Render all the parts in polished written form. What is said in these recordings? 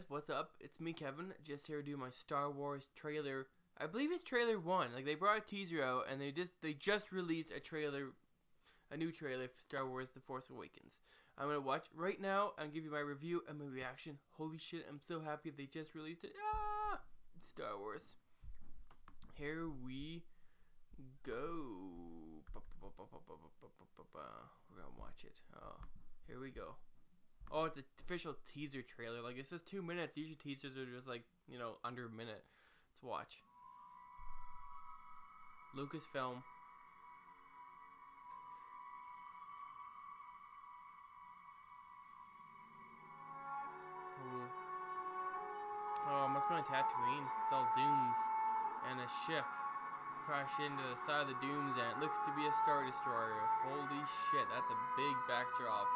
what's up? It's me, Kevin, just here to do my Star Wars trailer. I believe it's trailer 1. Like, they brought a teaser out, and they just released a trailer, a new trailer for Star Wars The Force Awakens. I'm gonna watch right now and give you my review and my reaction. Holy shit, I'm so happy they just released it. Ah! Star Wars. Here we go. We're gonna watch it. Oh, here we go. Oh, it's an official teaser trailer. Like, it says 2 minutes. Usually teasers are just like, you know, under a minute. Let's watch. Lucasfilm. Ooh. Oh, it must be on Tatooine. It's all dunes. And a ship crashed into the side of the dunes, and it looks to be a Star Destroyer. Holy shit, that's a big backdrop.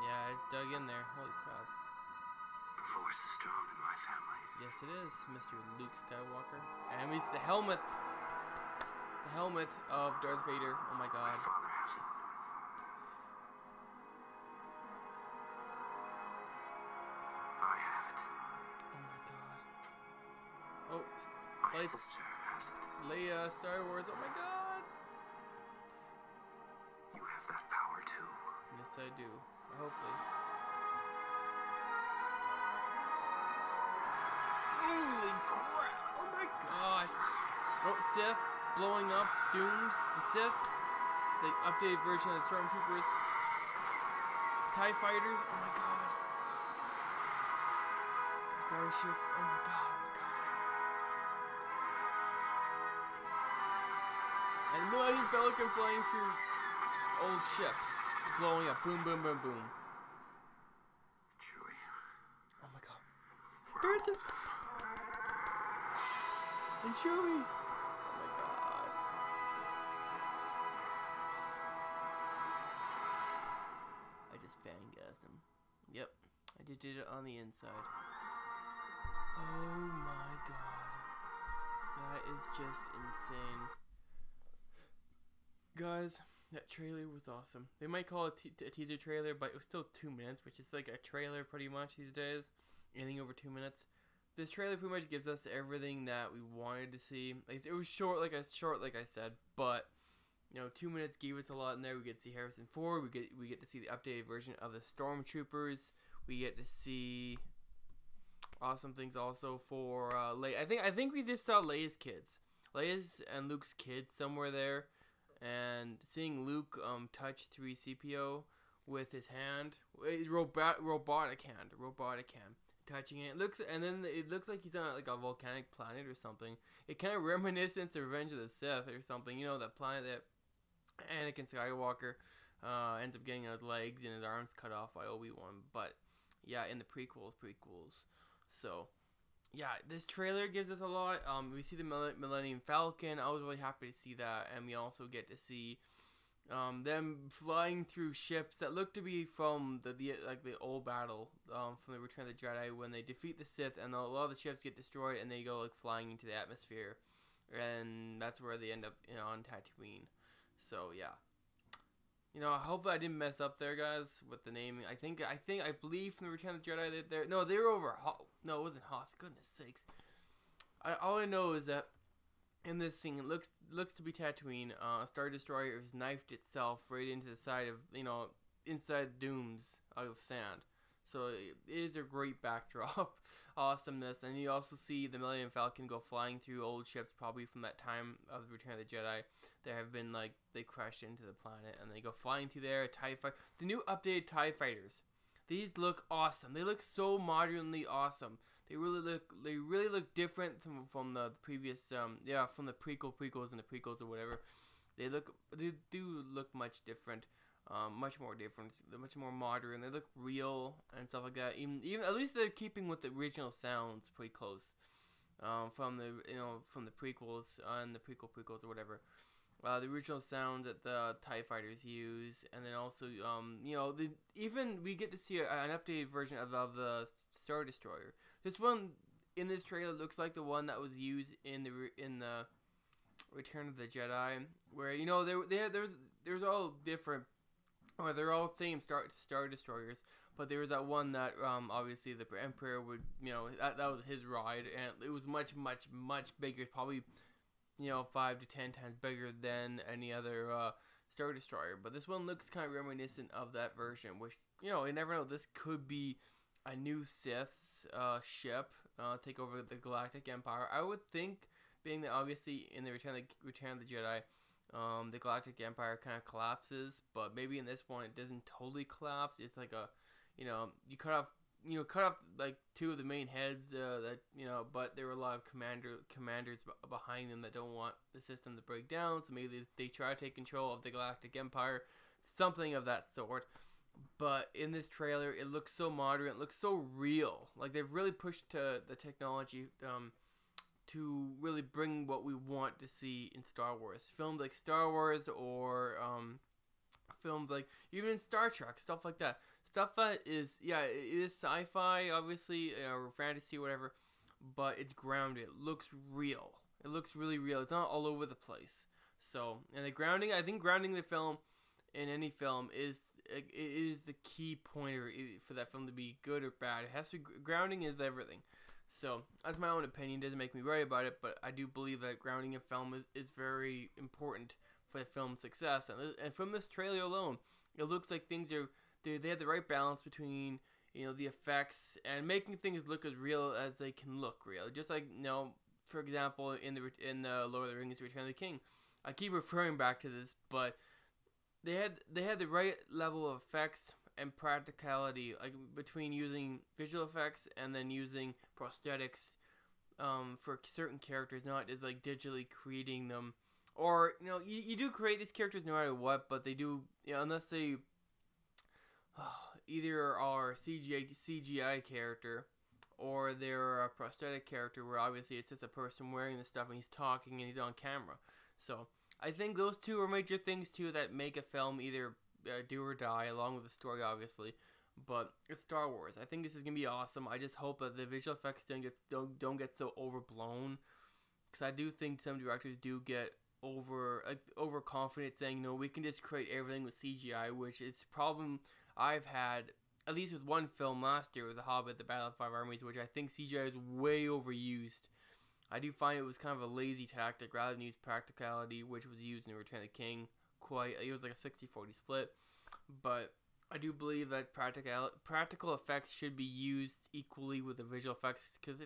Yeah, it's dug in there. Holy crap. The Force is strong in my family. Yes, it is, Mr. Luke Skywalker. And we see the helmet. The helmet of Darth Vader. Oh my god. My father has it. I have it. Oh my god. Oh, My sister has it. Leia, Star Wars. Oh my god. You have that power too. Yes, I do. Hopefully. Holy crap! Oh my god! Oh, Sith blowing up dunes. The Sith, the updated version of the Stormtroopers, TIE fighters. Oh my god! Starships. Oh my god! Oh my god! And Millennium Falcon flying through old ships. Blowing up, boom, boom, boom, boom. Chewie. Oh my god. There's a... And Chewie. Oh my god. I just fangassed him. Yep. I just did it on the inside. Oh my god. That is just insane. Guys, that trailer was awesome. They might call it a teaser trailer, but it was still 2 minutes, which is like a trailer pretty much these days. Anything over 2 minutes. This trailer pretty much gives us everything that we wanted to see. Like, it was short, like I said, but you know, 2 minutes gave us a lot in there. We get to see Harrison Ford. We get to see the updated version of the Stormtroopers. We get to see awesome things also for Leia. I think we just saw Leia's kids, Leia's and Luke's kids somewhere there. And seeing Luke touch 3CPO with his hand, robotic hand, touching it. It looks like he's on like a volcanic planet or something. It kind of reminiscent of Revenge of the Sith or something. You know, that planet that Anakin Skywalker ends up getting his legs and his arms cut off by Obi-Wan. But yeah, in the prequels. So. Yeah, this trailer gives us a lot. We see the Millennium Falcon. I was really happy to see that, and we also get to see them flying through ships that look to be from the old battle from the Return of the Jedi, when they defeat the Sith, and a lot of the ships get destroyed, and they go like flying into the atmosphere, and that's where they end up, you know, on Tatooine. So yeah. You know, hopefully I didn't mess up there, guys, with the naming. I believe from the Return of the Jedi that they were over Hoth. No, it wasn't Hoth. Goodness sakes. All I know is that in this scene, it looks to be Tatooine. A Star Destroyer has knifed itself right into the side of, you know, inside dunes of sand. So it is a great backdrop. Awesomeness. And you also see the Millennium Falcon go flying through old ships, probably from that time of the Return of the Jedi. There have been, like, they crashed into the planet, and they go flying through there. TIE fighter, the new updated TIE fighters. These look awesome. They look so modernly awesome. They really look different from the previous, from the prequels and the prequels or whatever. They do look much different. Much more different. They're much more modern. They look real and stuff like that. Even at least they're keeping with the original sounds pretty close. From the prequels and the prequels or whatever. The original sounds that the TIE fighters use, and then also we get to see an updated version of the Star Destroyer. This one in this trailer looks like the one that was used in the Return of the Jedi, where, you know, there's all different. Or they're all same Star Destroyers, But there was that one that obviously the Emperor would, that was his ride, and it was much bigger, probably 5 to 10 times bigger than any other Star Destroyer. But this one looks kind of reminiscent of that version, which you never know. This could be a new Sith's ship take over the Galactic Empire. I would think, being that obviously in the Return of the Jedi, the Galactic Empire kind of collapses, but maybe in this one it doesn't totally collapse. It's like a, you cut off like two of the main heads but there were a lot of commanders behind them that don't want the system to break down. So maybe they try to take control of the Galactic Empire, something of that sort. But in this trailer, it looks so modern, it looks so real. Like they've really pushed the technology to really bring what we want to see in Star Wars. Films like Star Wars, or films like even Star Trek, stuff like that. Stuff that is, it is sci-fi, obviously, or fantasy, whatever, but it's grounded. It looks real. It looks really real. It's not all over the place. So, and the grounding, I think grounding the film in any film is the key pointer for that film to be good or bad. It has to, grounding is everything. So that's my own opinion. It doesn't make me right about it, but I do believe that grounding in film is very important for the film's success. And from this trailer alone, it looks like things are, they have the right balance between the effects and making things look as real as they can look real. Just like for example, in the Lord of the Rings: Return of the King, I keep referring back to this, but they had the right level of effects and practicality, like between using visual effects and then using prosthetics for certain characters, not just like digitally creating them. Or you do create these characters no matter what, but they do, unless they either are CGI character or they're a prosthetic character, where obviously it's just a person wearing the stuff and he's talking and he's on camera. So I think those two are major things too that make a film either do or die, along with the story, obviously. But it's Star Wars. I think this is gonna be awesome. I just hope that the visual effects don't get so overblown, because I do think some directors do get overconfident, saying we can just create everything with CGI, which is a problem I've had, at least with one film last year, with The Hobbit: The Battle of Five Armies, which I think CGI is way overused. I do find it was kind of a lazy tactic rather than use practicality, which was used in Return of the King. It was like a 60-40 split, but I do believe that practical effects should be used equally with the visual effects, because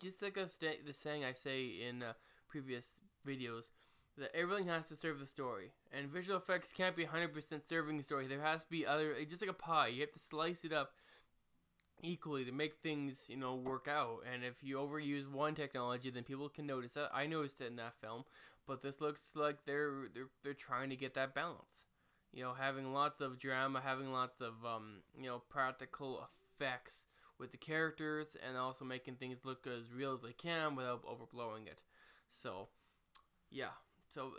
just like the saying I say in previous videos, that everything has to serve the story, and visual effects can't be 100% serving the story. There has to be just like a pie. You have to slice it up equally to make things work out. And if you overuse one technology, then people can notice that. I noticed it in that film, but this looks like they're trying to get that balance. Having lots of drama, having lots of practical effects with the characters, and also making things look as real as they can without overblowing it. So yeah. So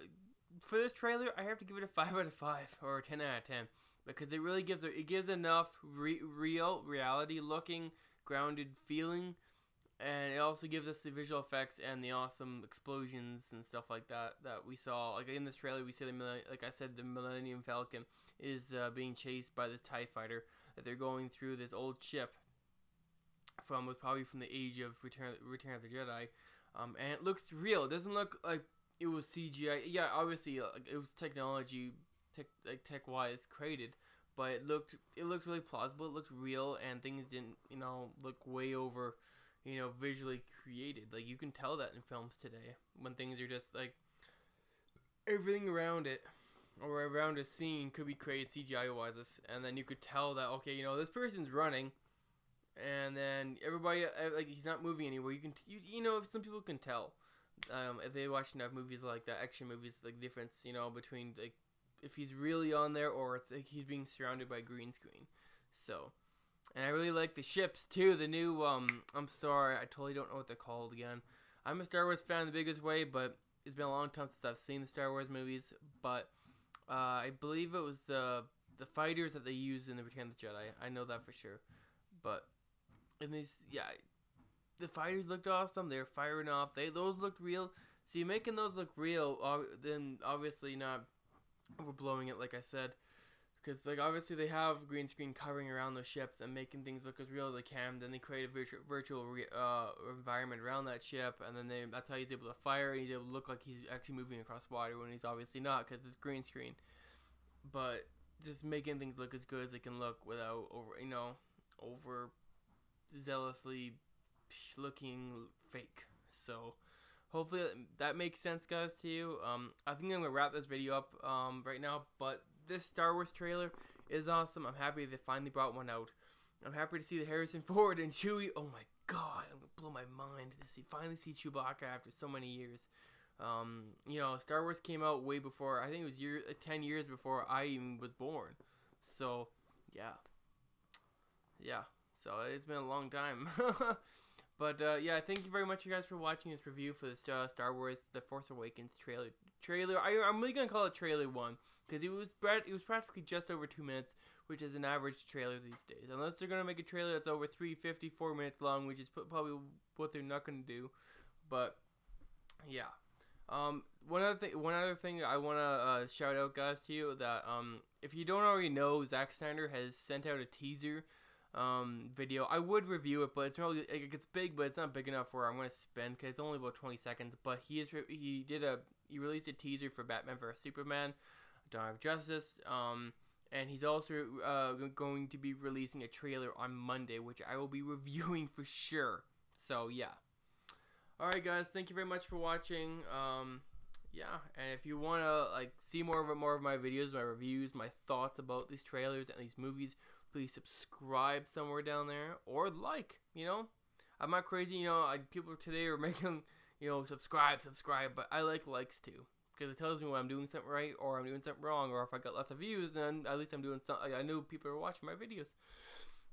for this trailer, I have to give it a 5 out of 5 or a 10 out of 10, because it really gives enough reality looking, grounded feeling, and it also gives us the visual effects and the awesome explosions and stuff like that we saw. Like in this trailer, we see like I said, the Millennium Falcon is being chased by this TIE fighter, that they're going through this old ship was probably from the age of Return of the Jedi, and it looks real. It doesn't look like it was CGI. Yeah, obviously it was technology, tech-wise created, but it looked really plausible. It looked real, and things didn't look way over visually created. Like you can tell that in films today, when things are just like everything around it or around a scene could be created CGI-wise, and then you could tell that, okay, this person's running, and then everybody he's not moving anywhere. Some people can tell. If they watch enough movies like that, action movies, like difference, between like if he's really on there or it's like he's being surrounded by green screen. So, and I really like the ships too. The new I'm sorry, I totally don't know what they're called again. I'm a Star Wars fan in the biggest way, but it's been a long time since I've seen the Star Wars movies. But I believe it was the fighters that they used in the Return of the Jedi. I know that for sure. But in these, the fighters looked awesome. They were firing off. Those looked real. See, making those look real, then obviously not overblowing it, like I said, because like obviously they have green screen covering around those ships and making things look as real as they can. Then they create a virtual environment around that ship, and then that's how he's able to fire, and he's able to look like he's actually moving across water when he's obviously not, because it's green screen. But just making things look as good as it can look without over zealously looking fake. So hopefully that makes sense, guys, to you. I think I'm gonna wrap this video up right now, but this Star Wars trailer is awesome. I'm happy they finally brought one out. I'm happy to see the Harrison Ford and Chewie. Oh my god, I'm gonna blow my mind to finally see Chewbacca after so many years. Star Wars came out way before, I think it was 10 years before I even was born. So yeah, so it's been a long time. But yeah, thank you very much, you guys, for watching this review for this Star Wars The Force Awakens trailer. I'm really gonna call it trailer 1, because it was practically just over 2 minutes, which is an average trailer these days. Unless they're gonna make a trailer that's over 354 minutes long, which is probably what they're not gonna do. But yeah, one other thing I wanna shout out, guys, to you, that if you don't already know, Zack Snyder has sent out a teaser video. I would review it, but it's probably it's big, but it's not big enough where I'm gonna spend, because it's only about 20 seconds. But he released a teaser for Batman vs Superman, Dawn of Justice, and he's also going to be releasing a trailer on Monday, which I will be reviewing for sure. So yeah. Alright, guys, thank you very much for watching. Yeah, and if you want to see more of my videos, my reviews, my thoughts about these trailers and these movies, please subscribe somewhere down there, or I'm not crazy, people today are making, subscribe, but I like likes too, because it tells me when I'm doing something right, or I'm doing something wrong, or if I got lots of views, then at least I'm doing something. I know people are watching my videos.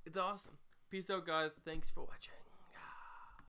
It's awesome. Peace out, guys. Thanks for watching.